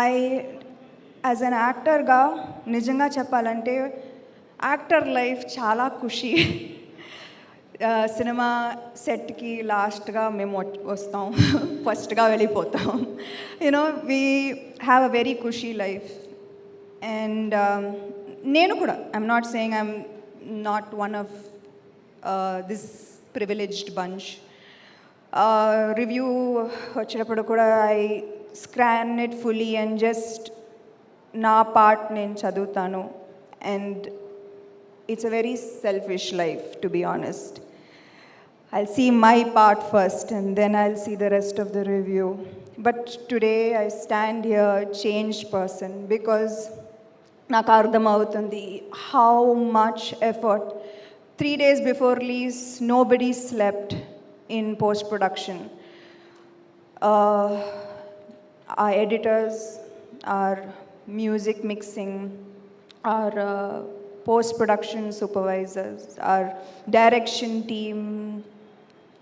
I as an యాక్టర్గా నిజంగా చెప్పాలంటే యాక్టర్ లైఫ్ చాలా ఖుషి. సినిమా సెట్కి లాస్ట్గా మేము వస్తాం, ఫస్ట్గా వెళ్ళిపోతాం. You know we have a very khushi life. And నేను కూడా I'm not saying I'm not one of this privileged bunch. Review వచ్చేటప్పుడు కూడా I scan it fully and just నా పార్ట్ నేను చదువుతాను. And it's a very selfish life, to be honest. I'll see my part first and then I'll see the rest of the review. But today I stand here changed person because నాకు అర్థమవుతుంది how much effort. 3 days before release nobody slept in post production. Our editors, our music mixing, our post-production supervisors, our direction team,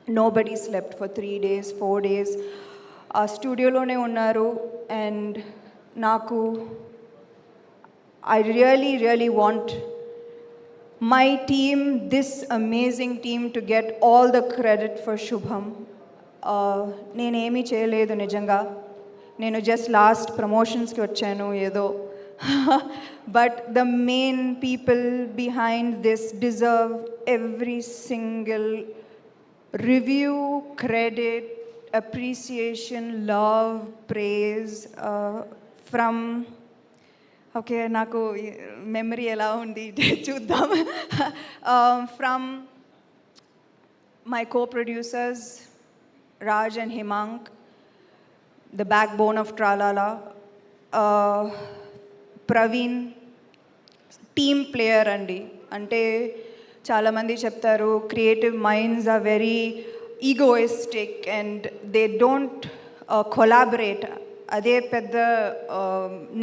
nobody slept for 3 days, 4 days. ఆ స్టూడియోలోనే ఉన్నారు. And నాకు I really want my team, this amazing team, to get all the credit for శుభం. నేనేమీ చేయలేదు నిజంగా. నేను just last ప్రమోషన్స్కి వచ్చాను ఏదో. But the main people behind this deserve every single review, credit, appreciation, love, praise from okay naku memory ela undi chuddam from my co-producers Raj and Himank, the backbone of Tralala. Praveen team player అండి. అంటే చాలామంది చెప్తారు creative minds are very egoistic and they don't collaborate. అదే పెద్ద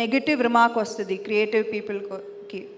negative remark వస్తుంది creative పీపుల్కి.